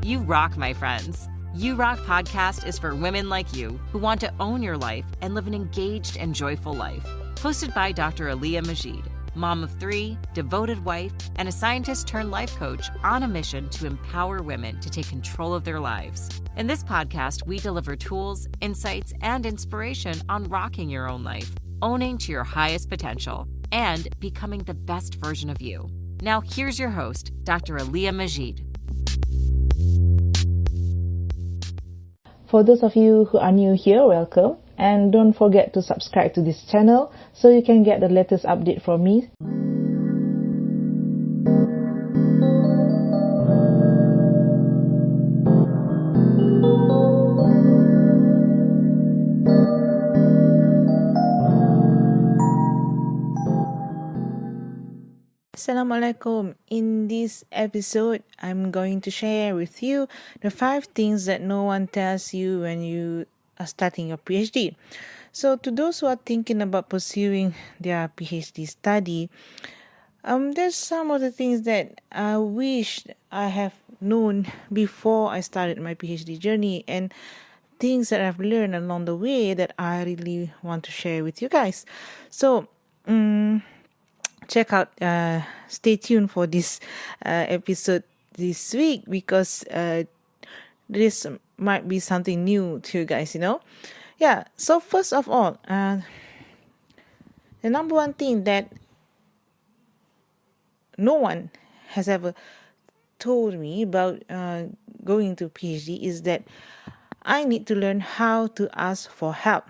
You rock, my friends. You Rock podcast is for women like you who want to own your life and live an engaged and joyful life. Hosted by Dr. Aliyah Majid, mom of 3, devoted wife, and a scientist turned life coach on a mission to empower women to take control of their lives. In this podcast, we deliver tools, insights, and inspiration on rocking your own life, owning to your highest potential, and becoming the best version of you. Now, here's your host, Dr. Aliyah Majid. For those of you who are new here, welcome. And don't forget to subscribe to this channel so you can get the latest update from me. Assalamualaikum. In this episode, I'm going to share with you the 5 things that no one tells you when you are starting your PhD. So to those who are thinking about pursuing their PhD study, there's some of the things that I wish I have known before I started my PhD journey, and things that I've learned along the way that I really want to share with you guys. So, stay tuned for this episode this week, because this might be something new to you guys, Yeah, so first of all, the number one thing that no one has ever told me about going to PhD is that I need to learn how to ask for help.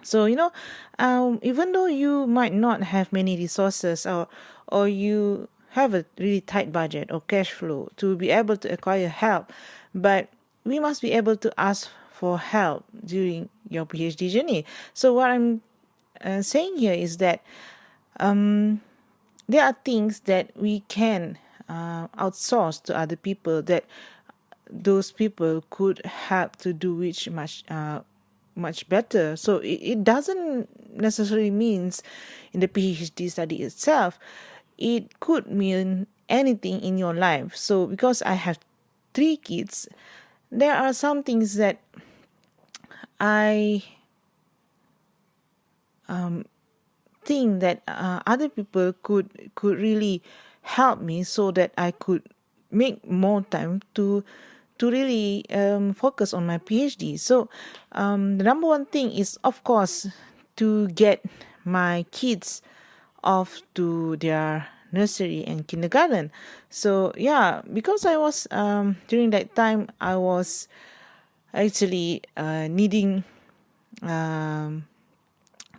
So, even though you might not have many resources or you have a really tight budget or cash flow to be able to acquire help, but we must be able to ask for help during your PhD journey. So what I'm saying here is that there are things that we can outsource to other people that those people could help to do which much better. So it doesn't necessarily means in the PhD study itself. It could mean anything in your life. So because I have 3 kids, there are some things that I think that other people could really help me so that I could make more time to really focus on my PhD. So the number one thing is, of course, to get my kids off to their nursery and kindergarten. So yeah, because I was during that time I was actually needing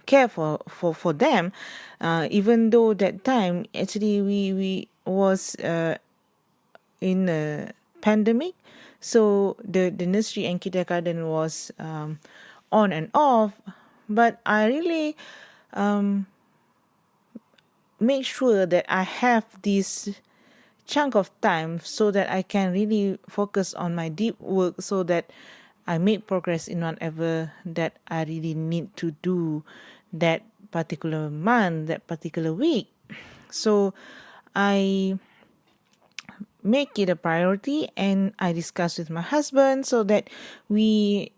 care for them, even though that time actually we was in a pandemic. So the nursery and kindergarten was on and off, but I really make sure that I have this chunk of time so that I can really focus on my deep work, so that I make progress in whatever that I really need to do that particular month, that particular week. So I make it a priority, and I discuss with my husband so that we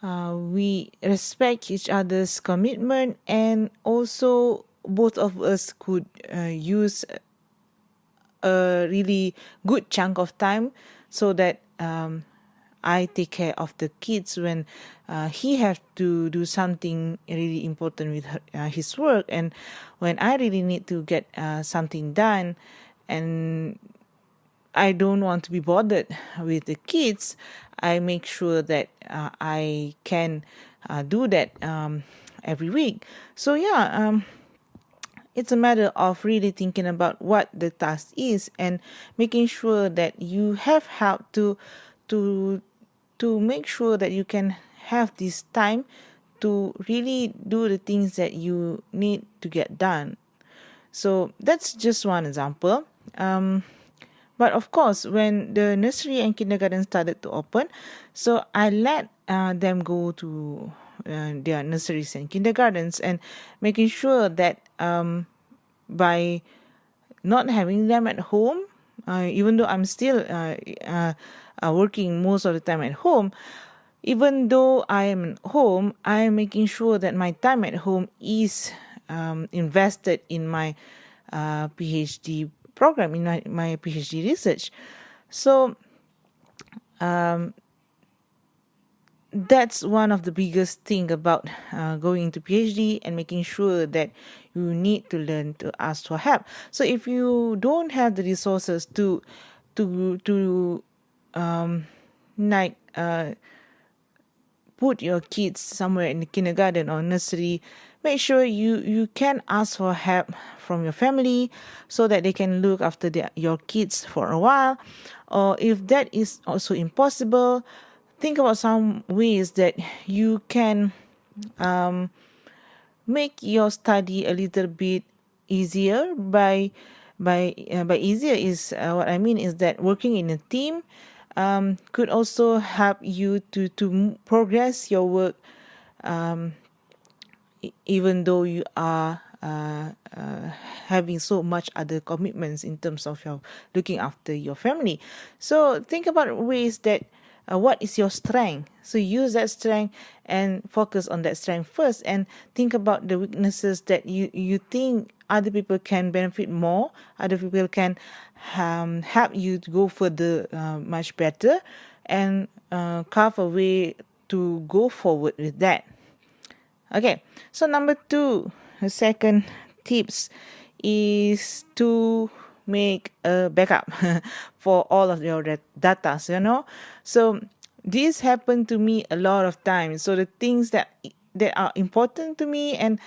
we respect each other's commitment, and also both of us could use a really good chunk of time so that I take care of the kids when he have to do something really important with his work, and when I really need to get something done and I don't want to be bothered with the kids, I make sure that I can do that every week. So yeah, it's a matter of really thinking about what the task is and making sure that you have help to make sure that you can have this time to really do the things that you need to get done. So that's just one example. But of course, when the nursery and kindergarten started to open, so I let them go to their nurseries and kindergartens, and making sure that by not having them at home, even though I'm still working most of the time at home, even though I am at home, I am making sure that my time at home is invested in my PhD program, in my PhD research. So that's one of the biggest thing about going into PhD and making sure that you need to learn to ask for help. So if you don't have the resources to like put your kids somewhere in the kindergarten or nursery, make sure you can ask for help from your family so that they can look after your kids for a while. Or if that is also impossible, think about some ways that you can make your study a little bit easier. By easier is what I mean is that working in a team could also help you to progress your work, even though you are having so much other commitments in terms of your looking after your family. So think about ways that what is your strength. So use that strength and focus on that strength first, and think about the weaknesses that you think other people can benefit more, other people can help you to go further much better, and carve a way to go forward with that. Okay, so number 2, the second tips is to make a backup for all of your data, So this happened to me a lot of times. So the things that are important to me, and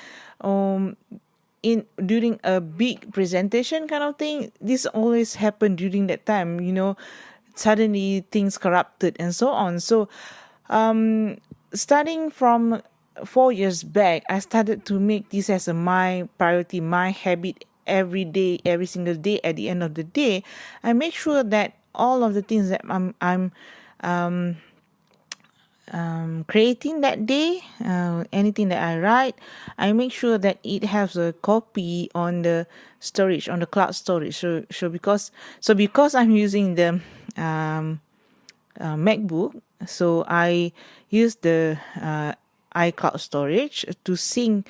during a big presentation kind of thing, this always happened during that time, suddenly things corrupted and so on. So starting from 4 years back, I started to make this as my priority, my habit. Every day, every single day, at the end of the day, I make sure that all of the things that I'm creating that day, anything that I write, I make sure that it has a copy on the storage, on the cloud storage. So because I'm using the MacBook, so I use the iCloud storage to sync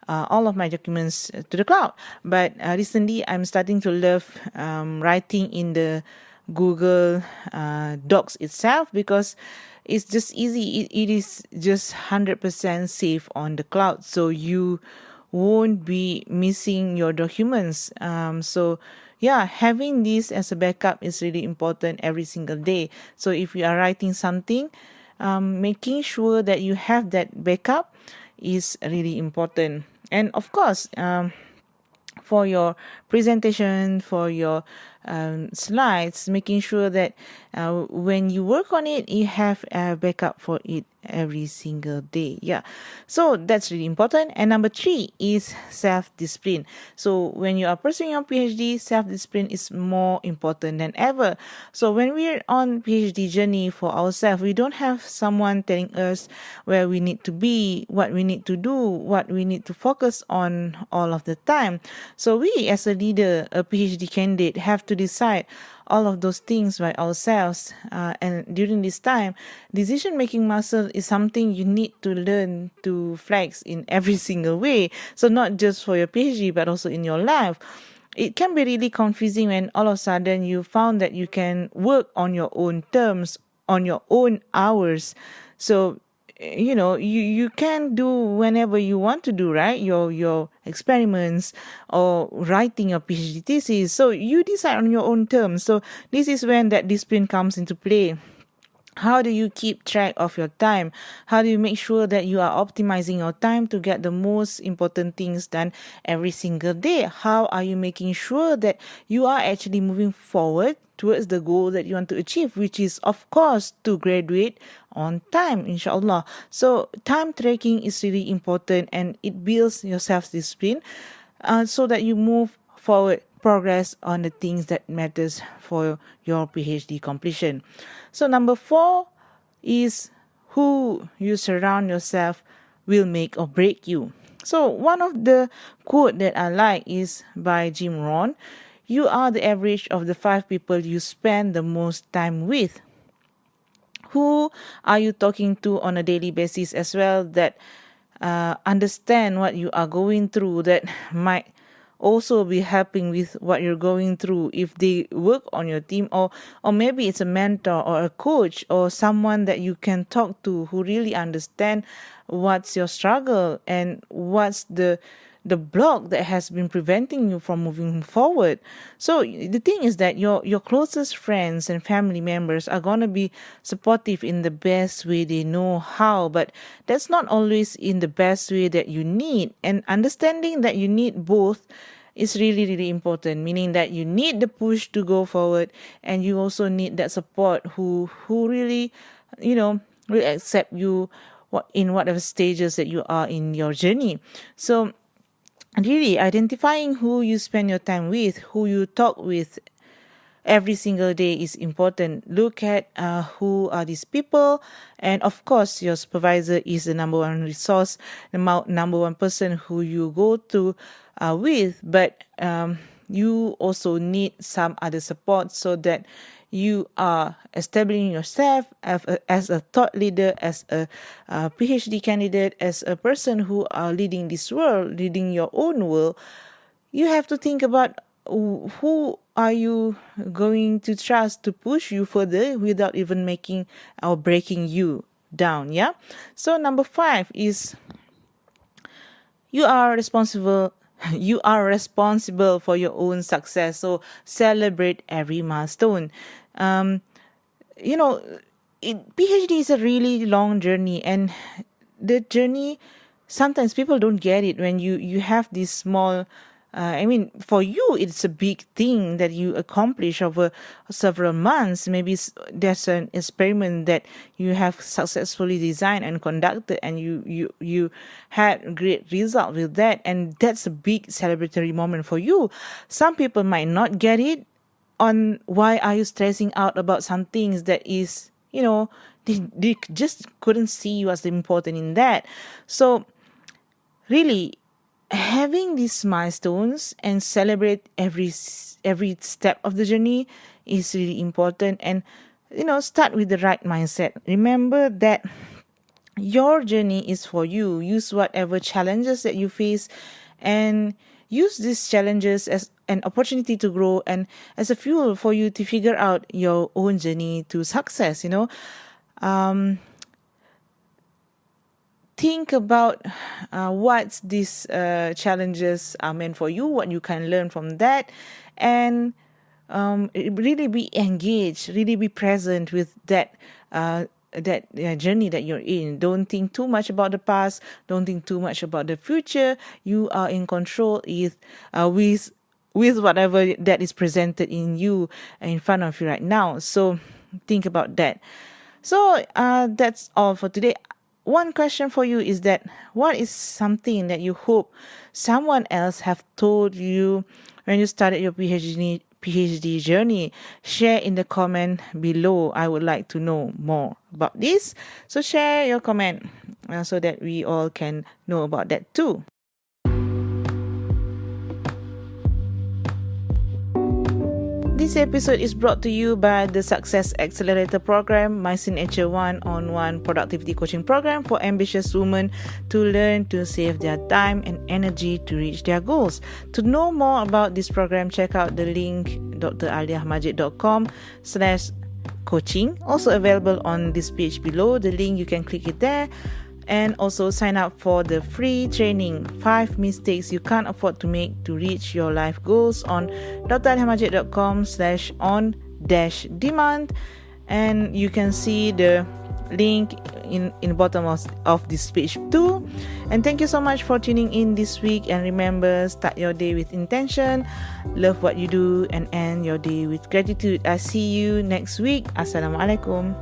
all of my documents to the cloud. But recently, I'm starting to love writing in the Google Docs itself, because it's just easy. It is just 100% safe on the cloud, so you won't be missing your documents. So yeah, having this as a backup is really important every single day. So if you are writing something, making sure that you have that backup is really important. And of course, for your presentation, for your slides, making sure that when you work on it, you have a backup for it every single day. Yeah, so that's really important. And number 3 is self-discipline. So when you are pursuing your PhD, self-discipline is more important than ever. So when we're on PhD journey for ourselves, we don't have someone telling us where we need to be, what we need to do, what we need to focus on all of the time. So we, as a leader, a PhD candidate, have to decide all of those things by ourselves. And during this time, decision-making muscle is something you need to learn to flex in every single way. So not just for your PhD, but also in your life. It can be really confusing when all of a sudden you found that you can work on your own terms, on your own hours. So you can do whenever you want to do, right? Your experiments or writing your PhD thesis. So you decide on your own terms. So this is when that discipline comes into play. How do you keep track of your time? How do you make sure that you are optimizing your time to get the most important things done every single day? How are you making sure that you are actually moving forward towards the goal that you want to achieve, which is, of course, to graduate on time, inshallah. So time tracking is really important, and it builds your self-discipline so that you move forward, progress on the things that matters for your PhD completion. So number 4 is who you surround yourself will make or break you. So one of the quote that I like is by Jim Rohn. you are the average of the 5 people you spend the most time with. Who are you talking to on a daily basis as well that understand what you are going through, that might also be helping with what you're going through if they work on your team, or maybe it's a mentor or a coach or someone that you can talk to who really understand what's your struggle and what's the block that has been preventing you from moving forward. So the thing is that your closest friends and family members are going to be supportive in the best way they know how, but that's not always in the best way that you need. And understanding that you need both is really, really important, meaning that you need the push to go forward and you also need that support who really, will accept you in whatever stages that you are in your journey. So really identifying who you spend your time with, who you talk with every single day is important. Look at who are these people, and of course your supervisor is the number one resource, the number one person who you go to with, but you also need some other support so that you are establishing yourself as a thought leader, as a PhD candidate, as a person who are leading this world, leading your own world. You have to think about who are you going to trust to push you further without even making or breaking you down. Yeah. So number 5 is you are responsible for your own success. So celebrate every milestone. PhD is a really long journey, and the journey, sometimes people don't get it when you have this small, for you, it's a big thing that you accomplish over several months. Maybe there's an experiment that you have successfully designed and conducted, and you had great result with that, and that's a big celebratory moment for you. Some people might not get it on why are you stressing out about some things that is, they just couldn't see what's important in that. So really, having these milestones and celebrate every step of the journey is really important. And start with the right mindset. Remember that your journey is for you. Use whatever challenges that you face and use these challenges as an opportunity to grow and as a fuel for you to figure out your own journey to success. Think about what these challenges are meant for you, what you can learn from that, and really be engaged, really be present with that journey that you're in. Don't think too much about the past. Don't think too much about the future. You are in control with whatever that is presented in front of you right now. So think about that. So that's all for today. One question for you is that what is something that you hope someone else have told you when you started your PhD journey? Share in the comment below. I would like to know more about this. So share your comment so that we all can know about that too. This episode is brought to you by the Success Accelerator program, my signature one-on-one productivity coaching program for ambitious women to learn to save their time and energy to reach their goals. To know more about this program, check out the link draliahmajid.com/coaching. Also available on this page below. The link, you can click it there. And also sign up for the free training 5 mistakes you can't afford to make to reach your life goals on draliahmajid.com/on-demand, and you can see the link in the bottom of this page too. And thank you so much for tuning in this week, and remember, start your day with intention, love what you do, and end your day with gratitude. I'll see you next week. Assalamualaikum.